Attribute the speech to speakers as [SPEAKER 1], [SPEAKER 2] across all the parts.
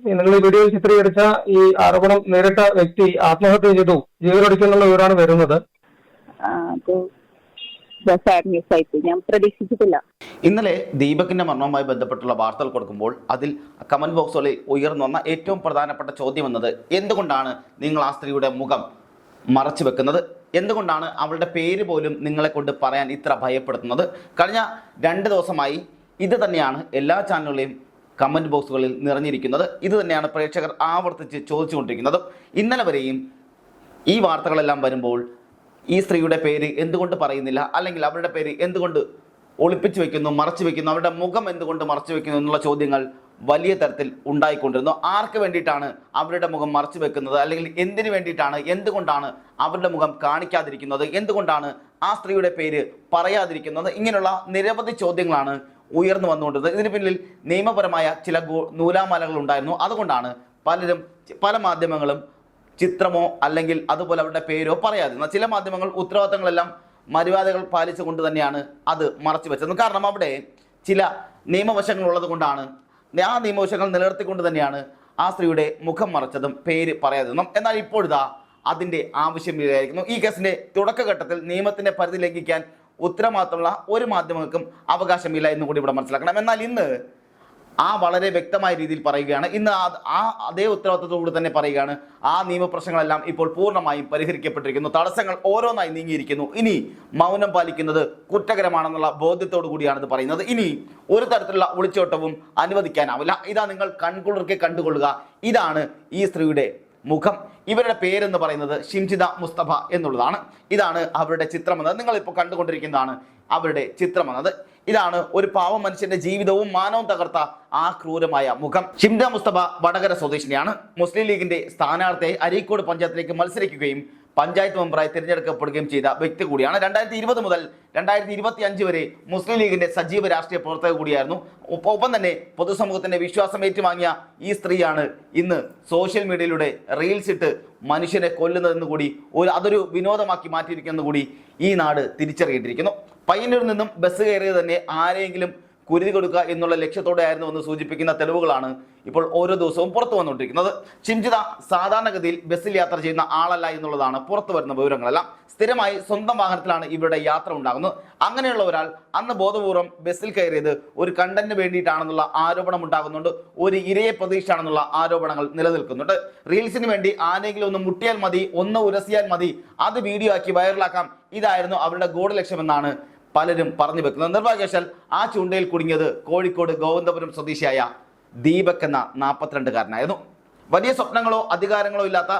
[SPEAKER 1] നിങ്ങൾ ഈ വീഡിയോയിൽ ചിത്രീകരിച്ച ഈ ആരോപണം നേരിട്ട വ്യക്തി ആത്മഹത്യ ചെയ്തു, ജീവനൊടുക്കിയെന്നുള്ള വിവരമാണ് വരുന്നത്.
[SPEAKER 2] ഞാൻ പ്രതീക്ഷിച്ചിട്ടില്ല.
[SPEAKER 3] ഇന്നലെ ദീപകിന്റെ മരണവുമായി ബന്ധപ്പെട്ടുള്ള വാർത്തകൾ കൊടുക്കുമ്പോൾ അതിൽ കമന്റ് ബോക്സുകളിൽ ഉയർന്നു വന്ന ഏറ്റവും പ്രധാനപ്പെട്ട ചോദ്യം എന്നത് എന്തുകൊണ്ടാണ് നിങ്ങൾ ആ സ്ത്രീയുടെ മുഖം മറച്ചു വെക്കുന്നത്, എന്തുകൊണ്ടാണ് അവളുടെ പേര് പോലും നിങ്ങളെ കൊണ്ട് പറയാൻ ഇത്ര ഭയപ്പെടുത്തുന്നത്. കഴിഞ്ഞ 2 ദിവസമായി ഇത് തന്നെയാണ് എല്ലാ ചാനലുകളെയും കമന്റ് ബോക്സുകളിൽ നിറഞ്ഞിരിക്കുന്നത്. ഇത് തന്നെയാണ് പ്രേക്ഷകർ ആവർത്തിച്ച് ചോദിച്ചുകൊണ്ടിരിക്കുന്നത്. ഇന്നലെ വരെയും ഈ വാർത്തകളെല്ലാം വരുമ്പോൾ ഈ സ്ത്രീയുടെ പേര് എന്തുകൊണ്ട് പറയുന്നില്ല, അല്ലെങ്കിൽ അവരുടെ പേര് എന്തുകൊണ്ട് ഒളിപ്പിച്ചു വെക്കുന്നു, മറച്ചു വെക്കുന്നു, അവരുടെ മുഖം എന്തുകൊണ്ട് മറച്ചു വെക്കുന്നു എന്നുള്ള ചോദ്യങ്ങൾ വലിയ തരത്തിൽ ഉണ്ടായിക്കൊണ്ടിരുന്നു. ആർക്ക് വേണ്ടിയിട്ടാണ് അവരുടെ മുഖം മറച്ചു വെക്കുന്നത്, അല്ലെങ്കിൽ എന്തിനു വേണ്ടിയിട്ടാണ്, എന്തുകൊണ്ടാണ് അവരുടെ മുഖം കാണിക്കാതിരിക്കുന്നത്, എന്തുകൊണ്ടാണ് ആ സ്ത്രീയുടെ പേര് പറയാതിരിക്കുന്നത്, ഇങ്ങനെയുള്ള നിരവധി ചോദ്യങ്ങളാണ് ഉയർന്നു വന്നുകൊണ്ടിരുന്നത്. ഇതിന് പിന്നിൽ നിയമപരമായ ചില നൂലാമാലകൾ ഉണ്ടായിരുന്നു. അതുകൊണ്ടാണ് പല മാധ്യമങ്ങളും ചിത്രമോ അല്ലെങ്കിൽ അതുപോലെ അവരുടെ പേരോ പറയാതിരുന്നത്. ചില മാധ്യമങ്ങൾ ഉത്തരവാദിത്തങ്ങളെല്ലാം മര്യാദകൾ പാലിച്ചുകൊണ്ട് തന്നെയാണ് അത് മറച്ചു വെച്ചത്. കാരണം അവിടെ ചില നിയമവശങ്ങൾ ഉള്ളത് കൊണ്ടാണ്, ആ നിയമവശങ്ങൾ നിലനിർത്തിക്കൊണ്ട് തന്നെയാണ് ആ സ്ത്രീയുടെ മുഖം മറച്ചതും പേര് പറയാതിരുന്നതും. എന്നാൽ ഇപ്പോഴിതാ അതിൻ്റെ ആവശ്യമില്ലായിരിക്കുന്നു. ഈ കേസിൻ്റെ തുടക്കഘട്ടത്തിൽ നിയമത്തിൻ്റെ പരിധി ലംഘിക്കാൻ ഉത്തരവാദിത്തമുള്ള ഒരു മാധ്യമങ്ങൾക്കും അവകാശമില്ല എന്നും കൂടി ഇവിടെ മനസ്സിലാക്കണം. എന്നാൽ ഇന്ന് വളരെ വ്യക്തമായ രീതിയിൽ പറയുകയാണ്. ഇന്ന് അതേ ഉത്തരവാദിത്തത്തോടുകൂടി തന്നെ പറയുകയാണ്, ആ നിയമപ്രശ്നങ്ങളെല്ലാം ഇപ്പോൾ പൂർണ്ണമായും പരിഹരിക്കപ്പെട്ടിരിക്കുന്നു, തടസ്സങ്ങൾ ഓരോന്നായി നീങ്ങിയിരിക്കുന്നു. ഇനി മൗനം പാലിക്കുന്നത് കുറ്റകരമാണെന്നുള്ള ബോധ്യത്തോടു കൂടിയാണ് ഇത് പറയുന്നത്. ഇനി ഒരു തരത്തിലുള്ള ഒളിച്ചോട്ടവും അനുവദിക്കാനാവില്ല. ഇതാ നിങ്ങൾ കൺകുളിർക്കെ കണ്ടുകൊള്ളുക, ഇതാണ് ഈ സ്ത്രീയുടെ മുഖം. ഇവരുടെ പേരെന്ന് പറയുന്നത് ഷിംജിത മുസ്തഫ എന്നുള്ളതാണ്. ഇതാണ് അവരുടെ ചിത്രമെന്നത്. നിങ്ങളിപ്പോൾ കണ്ടുകൊണ്ടിരിക്കുന്നതാണ് അവരുടെ ചിത്രമെന്നത്. ഇതാണ് ഒരു പാവ മനുഷ്യന്റെ ജീവിതവും മാനവും തകർത്ത ആ ക്രൂരമായ മുഖം. ഷിംജിത മുസ്തഫ വടകര സ്വദേശിനിയാണ്. മുസ്ലിം ലീഗിന്റെ സ്ഥാനാർത്ഥിയായി അരീക്കോട് പഞ്ചായത്തിലേക്ക് മത്സരിക്കുകയും പഞ്ചായത്ത് മെമ്പറായി തിരഞ്ഞെടുക്കപ്പെടുകയും ചെയ്ത വ്യക്തി കൂടിയാണ്. 2020 മുതൽ 2025 വരെ മുസ്ലിം ലീഗിന്റെ സജീവ രാഷ്ട്രീയ പ്രവർത്തക കൂടിയായിരുന്നു. ഒപ്പം തന്നെ പൊതുസമൂഹത്തിന്റെ വിശ്വാസം ഏറ്റുവാങ്ങിയ ഈ സ്ത്രീയാണ് ഇന്ന് സോഷ്യൽ മീഡിയയിലൂടെ റീൽസ് ഇട്ട് മനുഷ്യനെ കൊല്ലുന്നതെന്ന് കൂടി അതൊരു വിനോദമാക്കി മാറ്റിയിരിക്കുന്നത് കൂടി ഈ നാട് തിരിച്ചറിയേണ്ടിയിരിക്കുന്നു. പയ്യന്നൂരിൽ നിന്നും ബസ് കയറിയത് തന്നെ ആരെങ്കിലും കുരുതി കൊടുക്കുക എന്നുള്ള ലക്ഷ്യത്തോടെ ആയിരുന്നു എന്ന് സൂചിപ്പിക്കുന്ന തെളിവുകളാണ് ഇപ്പോൾ ഓരോ ദിവസവും പുറത്തു വന്നുകൊണ്ടിരിക്കുന്നത്. ഷിംജിത സാധാരണഗതിയിൽ ബസ്സിൽ യാത്ര ചെയ്യുന്ന ആളല്ല എന്നുള്ളതാണ് പുറത്തു വരുന്ന വിവരങ്ങളെല്ലാം. സ്ഥിരമായി സ്വന്തം വാഹനത്തിലാണ് ഇവരുടെ യാത്ര ഉണ്ടാകുന്നത്. അങ്ങനെയുള്ള ഒരാൾ അന്ന് ബോധപൂർവം ബസ്സിൽ കയറിയത് ഒരു കണ്ടന്റിന് വേണ്ടിയിട്ടാണെന്നുള്ള ആരോപണം ഉണ്ടാകുന്നുണ്ട്. ഒരു ഇരയെ പ്രതീക്ഷയാണെന്നുള്ള ആരോപണങ്ങൾ നിലനിൽക്കുന്നുണ്ട്. റീൽസിന് വേണ്ടി ആരെങ്കിലും ഒന്ന് മുട്ടിയാൽ മതി, ഒന്ന് ഉരസിയാൽ മതി, അത് വീഡിയോ ആക്കി വൈറലാക്കാം, ഇതായിരുന്നു അവരുടെ ഗൂഢ ലക്ഷ്യമെന്നാണ് പലരും പറഞ്ഞു വെക്കുന്നത്. നിർഭാഗ്യവശാൽ ആ ചൂണ്ടയിൽ കുടുങ്ങിയത് കോഴിക്കോട് ഗോവിന്ദപുരം സ്വദേശിയായ ദീപക് എന്ന 42-കാരനായിരുന്നു. വലിയ സ്വപ്നങ്ങളോ അധികാരങ്ങളോ ഇല്ലാത്ത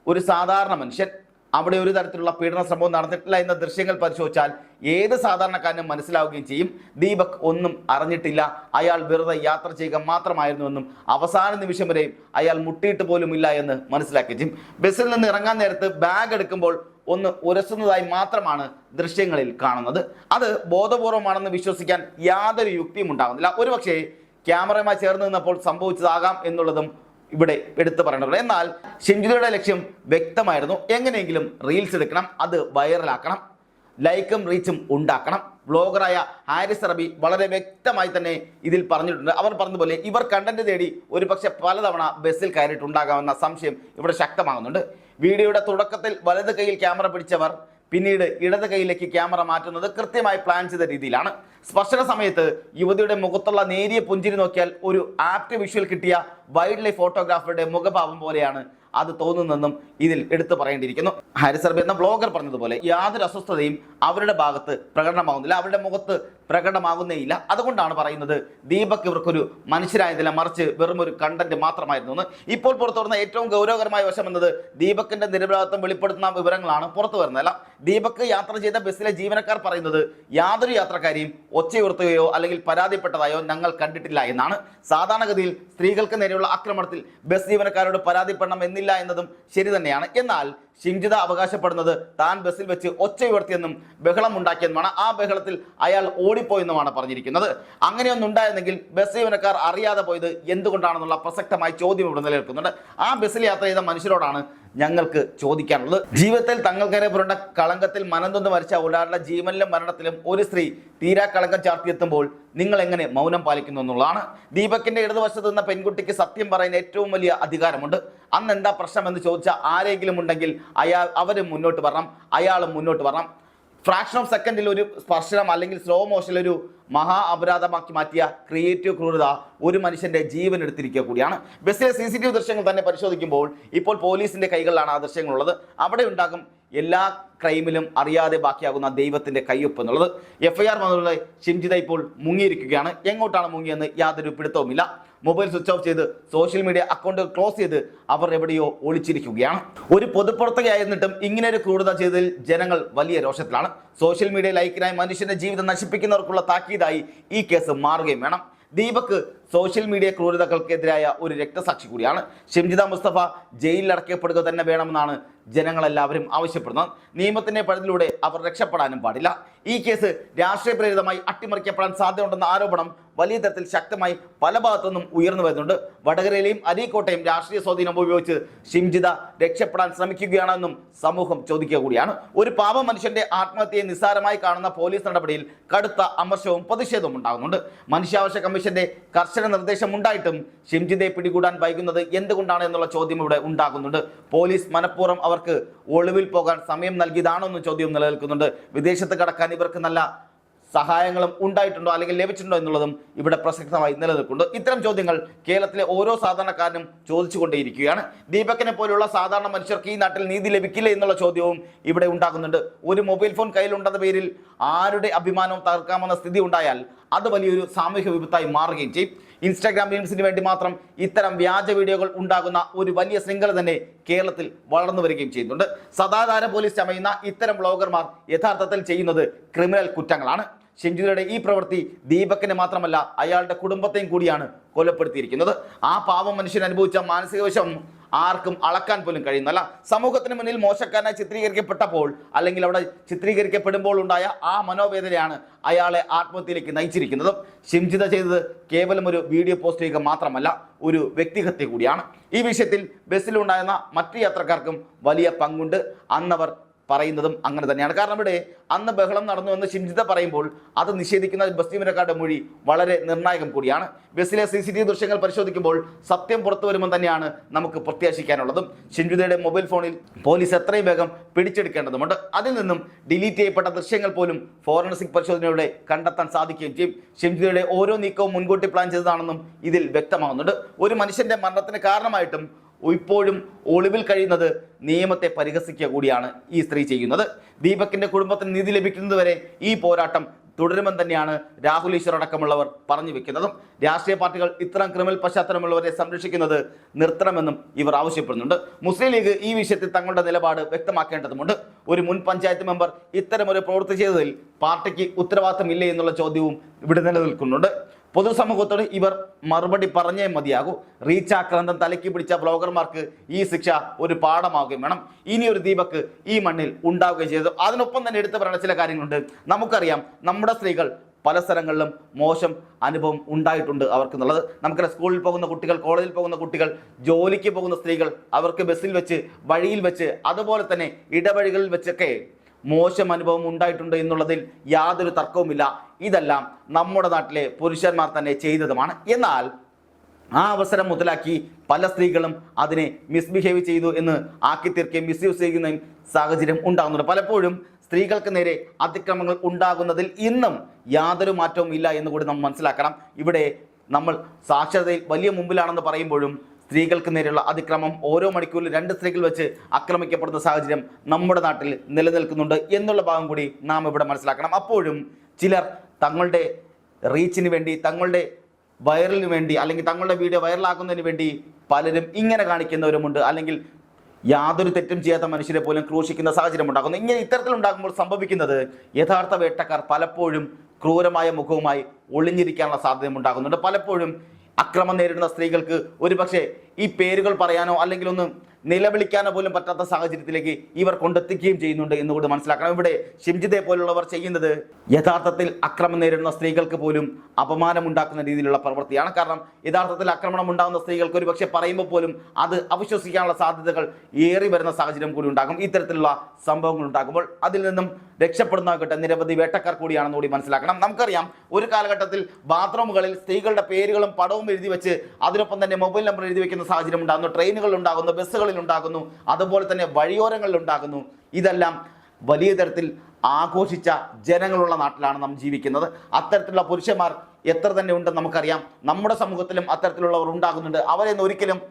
[SPEAKER 3] ഒരു സാധാരണ മനുഷ്യൻ. അവിടെ ഒരു തരത്തിലുള്ള പീഡന ശ്രമവും നടന്നിട്ടില്ല എന്ന ദൃശ്യങ്ങൾ പരിശോധിച്ചാൽ ഏത് സാധാരണക്കാരനും മനസ്സിലാവുകയും ചെയ്യും. ദീപക് ഒന്നും അറിഞ്ഞിട്ടില്ല, അയാൾ വെറുതെ യാത്ര ചെയ്യുക മാത്രമായിരുന്നുവെന്നും അവസാന നിമിഷം വരെ അയാൾ മുട്ടിയിട്ട് പോലും ഇല്ല എന്ന് മനസ്സിലാക്കുകയും ചെയ്യും. ബസ്സിൽ നിന്ന് ഇറങ്ങാൻ നേരത്ത് ബാഗ് എടുക്കുമ്പോൾ ഒന്ന് ഉരസുന്നതായി മാത്രമാണ് ദൃശ്യങ്ങളിൽ കാണുന്നത്. അത് ബോധപൂർവമാണെന്ന് വിശ്വസിക്കാൻ യാതൊരു യുക്തിയും ഉണ്ടാകുന്നില്ല. ഒരുപക്ഷെ ക്യാമറയുമായി ചേർന്ന് നിന്നപ്പോൾ സംഭവിച്ചതാകാം എന്നുള്ളതും ഇവിടെ എടുത്തു പറയേണ്ടത്. എന്നാൽ ഷിംജിതയുടെ ലക്ഷ്യം വ്യക്തമായിരുന്നു. എങ്ങനെയെങ്കിലും റീൽസ് എടുക്കണം, അത് വൈറലാക്കണം, ലൈക്കും റീച്ചും ഉണ്ടാക്കണം. വ്ളോഗറായ ഹാരിസ് അറബി വളരെ വ്യക്തമായി തന്നെ ഇതിൽ പറഞ്ഞിട്ടുണ്ട്. അവർ പറഞ്ഞതുപോലെ ഇവർ കണ്ടന്റ് തേടി ഒരുപക്ഷെ പലതവണ ബസ്സിൽ കയറിയിട്ടുണ്ടാകാമെന്ന സംശയം ഇവിടെ ശക്തമാകുന്നുണ്ട്. വീഡിയോയുടെ തുടക്കത്തിൽ വലത് കൈയിൽ ക്യാമറ പിടിച്ചവർ പിന്നീട് ഇടത് കൈയിലേക്ക് ക്യാമറ മാറ്റുന്നത് കൃത്യമായി പ്ലാൻ ചെയ്ത രീതിയിലാണ്. സ്പർശന സമയത്ത് യുവതിയുടെ മുഖത്തുള്ള നേരിയ പുഞ്ചിരി നോക്കിയാൽ ഒരു ആപ്റ്റ് വിഷ്വൽ കിട്ടിയ വൈൽഡ് ലൈഫ് ഫോട്ടോഗ്രാഫറുടെ മുഖഭാവം പോലെയാണ് അത് തോന്നുന്നെന്നും ഇതിൽ എടുത്തു പറയേണ്ടിയിരിക്കുന്നു. ഹാരിസ് അറബി എന്ന ബ്ലോഗർ പറഞ്ഞതുപോലെ യാതൊരു അസ്വസ്ഥതയും അവരുടെ ഭാഗത്ത് പ്രകടനമാകുന്നില്ല, അവരുടെ മുഖത്ത് പ്രകടമാകുന്നേയില്ല. അതുകൊണ്ടാണ് പറയുന്നത് ദീപക് ഇവർക്കൊരു മനുഷ്യരായതില്ല, മറിച്ച് വെറും ഒരു കണ്ടന്റ് മാത്രമായിരുന്നു എന്ന്. ഇപ്പോൾ പുറത്തു വരുന്ന ഏറ്റവും ഗൗരവകരമായ വശം എന്നത് ദീപകിന്റെ നിരപരാധിത്വം വെളിപ്പെടുത്തുന്ന വിവരങ്ങളാണ് പുറത്തു വരുന്നതല്ല. ദീപക് യാത്ര ചെയ്ത ബസ്സിലെ ജീവനക്കാർ പറയുന്നത് യാതൊരു യാത്രക്കാരെയും ഒച്ചയുയർത്തുകയോ അല്ലെങ്കിൽ പരാതിപ്പെട്ടതായോ ഞങ്ങൾ കണ്ടിട്ടില്ല എന്നാണ്. സാധാരണഗതിയിൽ സ്ത്രീകൾക്ക് നേരെയുള്ള ആക്രമണത്തിൽ ബസ് ജീവനക്കാരോട് പരാതിപ്പെടണം എന്നില്ല എന്നതും ശരി തന്നെയാണ്. എന്നാൽ ഷിംജിത അവകാശപ്പെടുന്നത് താൻ ബസ്സിൽ വെച്ച് ഒച്ച ഉയർത്തിയെന്നും ബഹളം ഉണ്ടാക്കിയെന്നുമാണ്. ആ ബഹളത്തിൽ അയാൾ ഓടി ഓടിപ്പോയെന്നുമാണ് പറഞ്ഞിരിക്കുന്നത്. അങ്ങനെയൊന്നും ഉണ്ടായിരുന്നെങ്കിൽ ബസ് ജീവനക്കാർ അറിയാതെ പോയത് എന്തുകൊണ്ടാണെന്നുള്ള പ്രസക്തമായ ചോദ്യം ഇവിടെ നിലനിൽക്കുന്നുണ്ട്. ആ ബസ്സിൽ യാത്ര ചെയ്ത മനുഷ്യരോടാണ് ഞങ്ങൾക്ക് ചോദിക്കാനുള്ളത്. ജീവിതത്തിൽ തങ്ങൾക്കേറെ പുരണ്ട കളങ്കത്തിൽ മനംതൊന്ന് മരിച്ച ഒരാളുടെ ജീവനിലും മരണത്തിലും ഒരു സ്ത്രീ തീരാ കളങ്കം ചാർത്തിയെത്തുമ്പോൾ നിങ്ങൾ എങ്ങനെ മൗനം പാലിക്കുന്നു എന്നുള്ളതാണ്. ദീപകിന്റെ ഇടതുവശത്ത് നിന്ന പെൺകുട്ടിക്ക് സത്യം പറയുന്ന ഏറ്റവും വലിയ അധികാരമുണ്ട്. അന്ന് എന്താ പ്രശ്നം എന്ന് ചോദിച്ചാൽ ആരെങ്കിലും ഉണ്ടെങ്കിൽ അവരും മുന്നോട്ട് വരണം, അയാളും മുന്നോട്ട് വരണം. ഫ്രാക്ഷൻ ഓഫ് സെക്കൻഡിൽ ഒരു സ്പർശനം അല്ലെങ്കിൽ സ്ലോ മോഷനിൽ ഒരു മഹാ അപരാധമാക്കി മാറ്റിയ ക്രിയേറ്റീവ് ക്രൂരത ഒരു മനുഷ്യന്റെ ജീവൻ എടുത്തിരിക്കുക കൂടിയാണ്. ബസ്സിലെ CCTV ദൃശ്യങ്ങൾ തന്നെ പരിശോധിക്കുമ്പോൾ ഇപ്പോൾ പോലീസിന്റെ കൈകളിലാണ് ആ ദൃശ്യങ്ങളുള്ളത്. അവിടെ ഉണ്ടാകും എല്ലാ ക്രൈമിലും അറിയാതെ ബാക്കിയാകുന്ന ദൈവത്തിന്റെ കയ്യൊപ്പ് എന്നുള്ളത്. FIR വന്നുള്ള ഷിംജിത ഇപ്പോൾ മുങ്ങിയിരിക്കുകയാണ്. എങ്ങോട്ടാണ് മുങ്ങിയെന്ന് യാതൊരു പിടുത്തവുമില്ല. മൊബൈൽ സ്വിച്ച് ഓഫ് ചെയ്ത് സോഷ്യൽ മീഡിയ അക്കൗണ്ട് ക്ലോസ് ചെയ്ത് അവർ എവിടെയോ ഒളിച്ചിരിക്കുകയാണ്. ഒരു പൊതുപ്രവർത്തകയായിരുന്നിട്ടും ഇങ്ങനെ ഒരു ക്രൂരത ചെയ്തതിൽ ജനങ്ങൾ വലിയ രോഷത്തിലാണ്. സോഷ്യൽ മീഡിയ ലൈക്കിനായി മനുഷ്യന്റെ ജീവിതം നശിപ്പിക്കുന്നവർക്കുള്ള താക്കീതായി ഈ കേസ് മാറുകയും വേണം. ദീപക് സോഷ്യൽ മീഡിയ ക്രൂരതകൾക്കെതിരായ ഒരു രക്തസാക്ഷി കൂടിയാണ്. ഷിംജിത മുസ്തഫ ജയിലിൽ അടയ്ക്കപ്പെടുക തന്നെ വേണമെന്നാണ് ജനങ്ങളെല്ലാവരും ആവശ്യപ്പെടുന്നത്. നിയമത്തിന്റെ പരിധിയിലൂടെ അവർ രക്ഷപ്പെടാനും പാടില്ല. ഈ കേസ് രാഷ്ട്രീയ പ്രേരിതമായി അട്ടിമറിക്കപ്പെടാൻ സാധ്യതയുണ്ടെന്ന ആരോപണം വലിയ തരത്തിൽ ശക്തമായി പല ഭാഗത്തുനിന്നും ഉയർന്നു വരുന്നുണ്ട്. വടകരയിലെയും അരീക്കോട്ടെയും രാഷ്ട്രീയ സ്വാധീനം ഉപയോഗിച്ച് ഷിംജിത രക്ഷപ്പെടാൻ ശ്രമിക്കുകയാണെന്നും സമൂഹം ചോദിക്കുക കൂടിയാണ്. ഒരു പാവ മനുഷ്യന്റെ ആത്മഹത്യയെ നിസ്സാരമായി കാണുന്ന പോലീസ് നടപടിയിൽ കടുത്ത അമർഷവും പ്രതിഷേധവും ഉണ്ടാകുന്നുണ്ട്. മനുഷ്യാവകാശ കമ്മീഷന്റെ കർശന നിർദ്ദേശം ഉണ്ടായിട്ടും ഷിംജിതയെ പിടികൂടാൻ വൈകുന്നത് എന്തുകൊണ്ടാണ് എന്നുള്ള ചോദ്യം ഇവിടെ ഉണ്ടാകുന്നുണ്ട്. പോലീസ് മനഃപൂർവ്വം അവർക്ക് ഒളിവിൽ പോകാൻ സമയം നൽകിയതാണോ എന്ന ചോദ്യം നിലനിൽക്കുന്നുണ്ട്. വിദേശത്ത് കടക്കാൻ ഇവർക്ക് നല്ല സഹായങ്ങളും ഉണ്ടായിട്ടുണ്ടോ അല്ലെങ്കിൽ ലഭിച്ചിട്ടുണ്ടോ എന്നുള്ളതും ഇവിടെ പ്രസക്തമായി നിലനിൽക്കുന്നുണ്ട്. ഇത്തരം ചോദ്യങ്ങൾ കേരളത്തിലെ ഓരോ സാധാരണക്കാരനും ചോദിച്ചുകൊണ്ടേയിരിക്കുകയാണ്. ദീപകിനെ പോലുള്ള സാധാരണ മനുഷ്യർക്ക് ഈ നാട്ടിൽ നീതി ലഭിക്കില്ല എന്നുള്ള ചോദ്യവും ഇവിടെ ഉണ്ടാകുന്നുണ്ട്. ഒരു മൊബൈൽ ഫോൺ കയ്യിലുണ്ടെന്ന പേരിൽ ആരുടെ അഭിമാനവും തകർക്കാമെന്ന സ്ഥിതി ഉണ്ടായാൽ അത് വലിയൊരു സാമൂഹ്യ വിപത്തായി മാറുകയും ചെയ്യും. ഇൻസ്റ്റാഗ്രാം മീംസിന് വേണ്ടി മാത്രം ഇത്തരം വ്യാജ വീഡിയോകൾ ഉണ്ടാകുന്ന ഒരു വലിയ ശൃംഖല തന്നെ കേരളത്തിൽ വളർന്നു വരികയും ചെയ്യുന്നുണ്ട്. സദാചാര പോലീസ് ചമയുന്ന ഇത്തരം ബ്ലോഗർമാർ യഥാർത്ഥത്തിൽ ചെയ്യുന്നത് ക്രിമിനൽ കുറ്റങ്ങളാണ്. ഷിംജിതയുടെ ഈ പ്രവൃത്തി ദീപകിനെ മാത്രമല്ല അയാളുടെ കുടുംബത്തെയും കൂടിയാണ് കൊലപ്പെടുത്തിയിരിക്കുന്നത്. ആ പാവം മനുഷ്യൻ അനുഭവിച്ച മാനസിക വിഷം ആർക്കും അളക്കാൻ പോലും കഴിയുന്നല്ല. സമൂഹത്തിന് മുന്നിൽ മോശക്കാരനായി ചിത്രീകരിക്കപ്പെട്ടപ്പോൾ അല്ലെങ്കിൽ അവിടെ ചിത്രീകരിക്കപ്പെടുമ്പോൾ ഉണ്ടായ ആ മനോവേദനയാണ് അയാളെ ആത്മഹത്യയിലേക്ക് നയിച്ചിരിക്കുന്നത്. ഷിംജിത ചെയ്തത് കേവലം ഒരു വീഡിയോ പോസ്റ്റ് ചെയ്യുക മാത്രമല്ല, ഒരു വ്യക്തിഹത്യ കൂടിയാണ്. ഈ വിഷയത്തിൽ ബസ്സിലുണ്ടായിരുന്ന മറ്റു യാത്രക്കാർക്കും വലിയ പങ്കുണ്ട്. അന്നവർ പറയുന്നതും അങ്ങനെ തന്നെയാണ്. കാരണം ഇവിടെ അന്ന് ബഹളം നടന്നു എന്ന് ഷിംജിത പറയുമ്പോൾ അത് നിഷേധിക്കുന്ന ബസ് ജീവനക്കാരുടെ മൊഴി വളരെ നിർണായകം കൂടിയാണ്. ബസ്സിലെ CCTV ദൃശ്യങ്ങൾ പരിശോധിക്കുമ്പോൾ സത്യം പുറത്തു വരുമെന്ന് തന്നെയാണ് നമുക്ക് പ്രത്യാശിക്കാനുള്ളതും. ഷിംജിതയുടെ മൊബൈൽ ഫോണിൽ പോലീസ് എത്രയും വേഗം പിടിച്ചെടുക്കേണ്ടതുണ്ട്. അതിൽ നിന്നും ഡിലീറ്റ് ചെയ്യപ്പെട്ട ദൃശ്യങ്ങൾ പോലും ഫോറൻസിക് പരിശോധനയോടെ കണ്ടെത്താൻ സാധിക്കുകയും ചെയ്യും. ഷിംജിതയുടെ ഓരോ നീക്കവും മുൻകൂട്ടി പ്ലാൻ ചെയ്തതാണെന്നും ഇതിൽ വ്യക്തമാകുന്നുണ്ട്. ഒരു മനുഷ്യന്റെ മരണത്തിന് കാരണമായിട്ടും ഇപ്പോഴും ഒളിവിൽ കഴിയുന്നത് നിയമത്തെ പരിഹസിക്കുക കൂടിയാണ് ഈ സ്ത്രീ ചെയ്യുന്നത്. ദീപകിന്റെ കുടുംബത്തിന് നീതി ലഭിക്കുന്നതുവരെ ഈ പോരാട്ടം തുടരുമെന്ന് തന്നെയാണ് രാഹുൽ ഈശ്വർ അടക്കമുള്ളവർ പറഞ്ഞു വെക്കുന്നതും. രാഷ്ട്രീയ പാർട്ടികൾ ഇത്തരം ക്രിമിനൽ പശ്ചാത്തലമുള്ളവരെ സംരക്ഷിക്കുന്നത് നിർത്തണമെന്നും ഇവർ ആവശ്യപ്പെടുന്നുണ്ട്. മുസ്ലിം ലീഗ് ഈ വിഷയത്തിൽ തങ്ങളുടെ നിലപാട് വ്യക്തമാക്കേണ്ടതുണ്ട്. ഒരു മുൻ പഞ്ചായത്ത് മെമ്പർ ഇത്തരമൊരു പ്രവൃത്തി ചെയ്തതിൽ പാർട്ടിക്ക് ഉത്തരവാദിത്തമില്ലേ എന്നുള്ള ചോദ്യവും ഇവിടെ നിലനിൽക്കുന്നുണ്ട്. പൊതുസമൂഹത്തോട് ഇവർ മറുപടി പറഞ്ഞേ മതിയാകൂ. റീച്ച് ആക്രാന്തം തലയ്ക്ക് പിടിച്ച ബ്ലോഗർമാർക്ക് ഈ ശിക്ഷ ഒരു പാഠമാവുകയും വേണം. ഇനിയൊരു ദീപക് ഈ മണ്ണിൽ ഉണ്ടാവുകയും ചെയ്തു. അതിനൊപ്പം തന്നെ എടുത്തു പറയുന്ന ചില കാര്യങ്ങളുണ്ട്. നമുക്കറിയാം നമ്മുടെ സ്ത്രീകൾ പല സ്ഥലങ്ങളിലും മോശം അനുഭവം ഉണ്ടായിട്ടുണ്ട് അവർക്കെന്നുള്ളത്. നമുക്കറിയാം, സ്കൂളിൽ പോകുന്ന കുട്ടികൾ, കോളേജിൽ പോകുന്ന കുട്ടികൾ, ജോലിക്ക് പോകുന്ന സ്ത്രീകൾ, അവർക്ക് ബസ്സിൽ വെച്ച്, വഴിയിൽ വെച്ച്, അതുപോലെ തന്നെ ഇടവഴികളിൽ വെച്ചൊക്കെ മോശം അനുഭവം ഉണ്ടായിട്ടുണ്ട് എന്നുള്ളതിൽ യാതൊരു തർക്കവുമില്ല. ഇതെല്ലാം നമ്മുടെ നാട്ടിലെ പുരുഷന്മാർ തന്നെ ചെയ്തതുമാണ്. എന്നാൽ ആ അവസരം മുതലാക്കി പല സ്ത്രീകളും അതിനെ മിസ്ബിഹേവ് ചെയ്തു എന്ന് ആക്കി തീർക്കുകയും മിസ്യൂസ് ചെയ്യുന്ന സാഹചര്യം ഉണ്ടാകുന്നുണ്ട്. പലപ്പോഴും സ്ത്രീകൾക്ക് നേരെ അതിക്രമങ്ങൾ ഉണ്ടാകുന്നതിൽ ഇന്നും യാതൊരു മാറ്റവും ഇല്ല എന്ന് കൂടി നമ്മൾ മനസ്സിലാക്കണം. ഇവിടെ നമ്മൾ സാക്ഷരതയിൽ വലിയ മുമ്പിലാണെന്ന് പറയുമ്പോഴും സ്ത്രീകൾക്ക് നേരെയുള്ള അതിക്രമം ഓരോ മണിക്കൂറിൽ 2 സ്ത്രീകൾ വെച്ച് ആക്രമിക്കപ്പെടുന്ന സാഹചര്യം നമ്മുടെ നാട്ടിൽ നിലനിൽക്കുന്നുണ്ട് എന്നുള്ള ഭാഗം കൂടി നാം ഇവിടെ മനസ്സിലാക്കണം. അപ്പോഴും ചിലർ തങ്ങളുടെ റീച്ചിന് വേണ്ടി, തങ്ങളുടെ വൈറലിന് വേണ്ടി, അല്ലെങ്കിൽ തങ്ങളുടെ വീഡിയോ വൈറലാക്കുന്നതിന് വേണ്ടി പലരും ഇങ്ങനെ കാണിക്കുന്നവരുമുണ്ട്. അല്ലെങ്കിൽ യാതൊരു തെറ്റും ചെയ്യാത്ത മനുഷ്യരെ പോലും ക്രൂശിക്കുന്ന സാഹചര്യം ഉണ്ടാകുന്നു. ഇങ്ങനെ ഇത്തരത്തിലുണ്ടാകുമ്പോൾ സംഭവിക്കുന്നത് യഥാർത്ഥ വേട്ടക്കാർ പലപ്പോഴും ക്രൂരമായ മുഖവുമായി ഒളിഞ്ഞിരിക്കാനുള്ള സാധ്യത ഉണ്ടാകുന്നുണ്ട്. പലപ്പോഴും അക്രമം നേരിടുന്ന സ്ത്രീകൾക്ക് ഒരുപക്ഷെ ഈ പേരുകൾ പറയാനോ അല്ലെങ്കിൽ ഒന്ന് നിലവിളിക്കാൻ പോലും പറ്റാത്ത സാഹചര്യത്തിലേക്ക് ഇവർ കൊണ്ടെത്തിക്കുകയും ചെയ്യുന്നുണ്ട് എന്നുകൂടി മനസ്സിലാക്കണം. ഇവിടെ ഷിംജിതെ പോലുള്ളവർ ചെയ്യുന്നത് യഥാർത്ഥത്തിൽ ആക്രമണം നേരിടുന്ന സ്ത്രീകൾക്ക് പോലും അപമാനമുണ്ടാക്കുന്ന രീതിയിലുള്ള പ്രവൃത്തിയാണ്. കാരണം യഥാർത്ഥത്തിൽ ആക്രമണം ഉണ്ടാകുന്ന സ്ത്രീകൾക്ക് ഒരു പക്ഷേ പറയുമ്പോൾ പോലും അത് അവിശ്വസിക്കാനുള്ള സാധ്യതകൾ ഏറി വരുന്ന സാഹചര്യം കൂടി ഉണ്ടാകും. ഇത്തരത്തിലുള്ള സംഭവങ്ങൾ ഉണ്ടാകുമ്പോൾ അതിൽ നിന്നും രക്ഷപ്പെടുന്നവർക്ക് നിരവധി വേട്ടക്കാർ കൂടിയാണെന്ന് കൂടി മനസ്സിലാക്കണം. നമുക്കറിയാം, ഒരു കാലഘട്ടത്തിൽ ബാത്റൂമുകളിൽ സ്ത്രീകളുടെ പേരുകളും പടവും എഴുതി വെച്ച് അതിനൊപ്പം തന്നെ മൊബൈൽ നമ്പർ എഴുതി വെക്കുന്ന സാഹചര്യം ഉണ്ടാകുന്നു. ട്രെയിനുകളിൽ ഉണ്ടാകുന്നു, ബസ്സുകളിൽ ഉണ്ടാകുന്നു, അതുപോലെ തന്നെ വഴിയോരങ്ങളിൽ ഉണ്ടാകുന്നു. ഇതെല്ലാം വലിയ തരത്തിൽ ആഘോഷിച്ച ജനങ്ങളുള്ള നാട്ടിലാണ് നാം ജീവിക്കുന്നത്. അത്തരത്തിലുള്ള പുരുഷന്മാർ എത്ര തന്നെ ഉണ്ടെന്ന് നമുക്കറിയാം. നമ്മുടെ സമൂഹത്തിലും അത്തരത്തിലുള്ളവർ ഉണ്ടാകുന്നുണ്ട്. അവരെയൊന്നും ഒരിക്കലും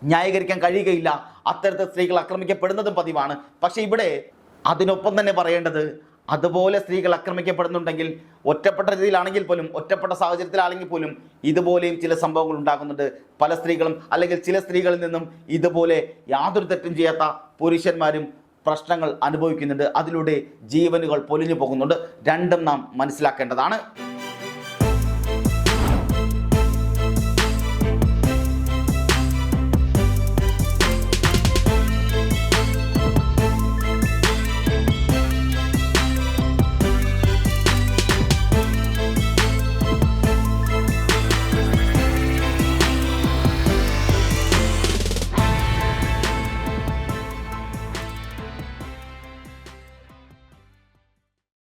[SPEAKER 3] ന്യായീകരിക്കാൻ കഴിയുകയില്ല. അത്തരത്തിൽ സ്ത്രീകൾ ആക്രമിക്കപ്പെടുന്നതും പതിവാണ്. പക്ഷേ ഇവിടെ അതിനൊപ്പം തന്നെ പറയേണ്ടത്, അതുപോലെ സ്ത്രീകൾ ആക്രമിക്കപ്പെടുന്നുണ്ടെങ്കിൽ ഒറ്റപ്പെട്ട രീതിയിലാണെങ്കിൽ പോലും, ഒറ്റപ്പെട്ട സാഹചര്യത്തിലാണെങ്കിൽ പോലും ഇതുപോലെയും ചില സംഭവങ്ങൾ ഉണ്ടാകുന്നുണ്ട്. പല സ്ത്രീകളും അല്ലെങ്കിൽ ചില സ്ത്രീകളിൽ നിന്നും ഇതുപോലെ യാതൊരു തെറ്റും ചെയ്യാത്ത പുരുഷന്മാരും പ്രശ്നങ്ങൾ അനുഭവിക്കുന്നുണ്ട്. അതിലൂടെ ജീവനുകൾ പൊലിഞ്ഞു പോകുന്നുണ്ട്. രണ്ടും നാം മനസ്സിലാക്കേണ്ടതാണ്.